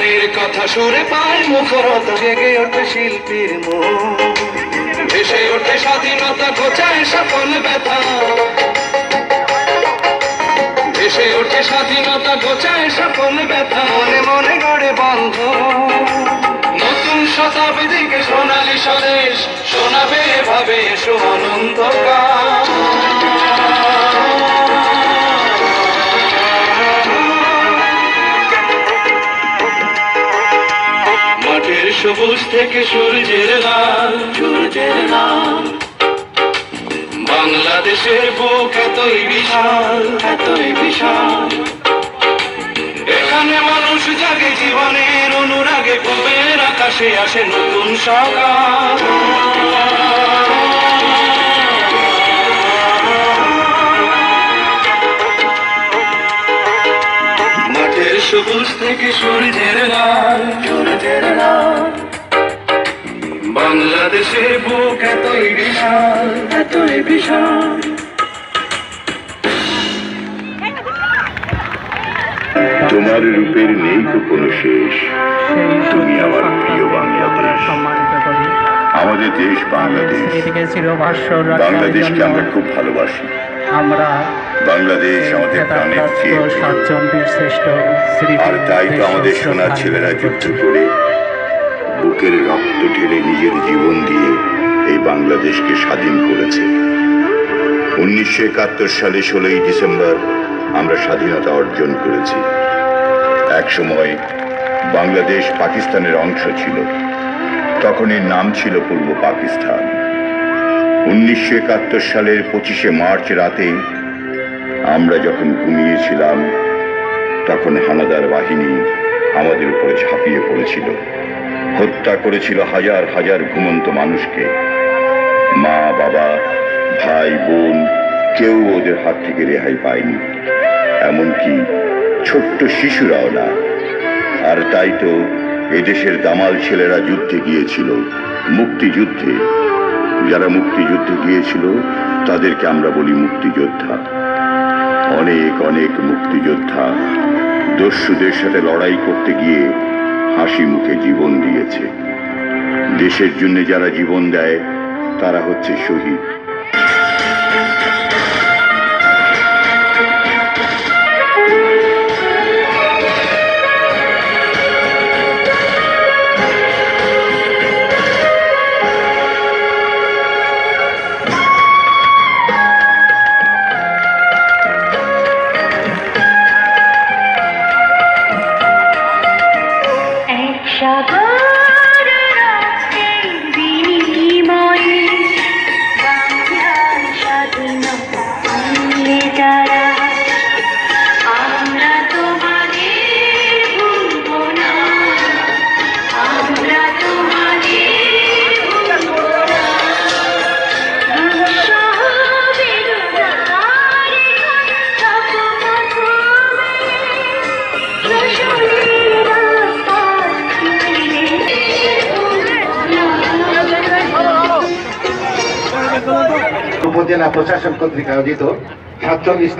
মনের কথা সুরে পায় মুখরত, জেগে ওঠে শিল্পীর মন, ভেসে ওঠে স্বাধীনতা, ঘোচায় সকল ব্যথা, ভেসে ওঠে স্বাধীনতা, ঘোচায় সকল ব্যথা, মনে মনে গড়ে বন্ধ নতুন শতাব্দীকে সোনালী স্বদেশ শোনাবে ভাবে এসো অনন্তকাল। মাঠের সবুজ থেকে সূর্যের লাল, সূর্যের লাল, বাংলাদেশের বুক এতই বিশাল, এতই বিশাল, এখানে মানুষ জাগে জীবনের অনুরাগে, পূবের আকাশে আসে নতুন সকাল। মাঠের সবুজ থেকে সূর্যের লাল, সূর্যের লাল, বাংলাদেশের বুক এতই বিশাল, এতই বিশাল। তোমার রূপের নেই তো কোনো শেষ, তুমি আমার প্রিয় বাংলাদেশ। আমাদের দেশ বাংলাদেশ, বাংলাদেশকে আমরা খুব ভালোবাসি। বাংলাদেশ আমাদের প্রাণের চেয়ে, আর তাই তো আমাদের সোনার ছেলেরা যুদ্ধ করে বুকের রক্ত ঢেলে নিজের জীবন দিয়ে এই বাংলাদেশকে স্বাধীন করেছে। 1971 সালে 16ই ডিসেম্বর আমরা স্বাধীনতা অর্জন করেছি। এক সময় বাংলাদেশ পাকিস্তানের অংশ ছিল, তখন এর নাম ছিল পূর্ব পাকিস্তান। 1971 সালের 25শে মার্চ রাতে আমরা যখন ঘুমিয়েছিলাম, তখন হানাদার বাহিনী আমাদের উপরে ঝাঁপিয়ে পড়েছিল, হত্যা করেছিল হাজার হাজার ঘুমন্ত মানুষকে। মা বাবা ভাই বোন কেউ ওদের হাত থেকে রেহাই পায়নি, এমনকি ছোট্ট শিশুরাও না। আর তাই তো এদেশের দামাল ছেলেরা যুদ্ধে গিয়েছিল, মুক্তিযুদ্ধে। যারা মুক্তিযুদ্ধে গিয়েছিল তাদেরকে আমরা বলি মুক্তিযোদ্ধা। অনেক অনেক মুক্তিযোদ্ধা দস্যুদের সাথে লড়াই করতে গিয়ে হাসি মুখে জীবন দিয়েছে। দেশের জন্য যারা জীবন দেয় তারা হচ্ছে শহীদ। উপজেলা প্রশাসন কর্তৃক আয়োজিত 47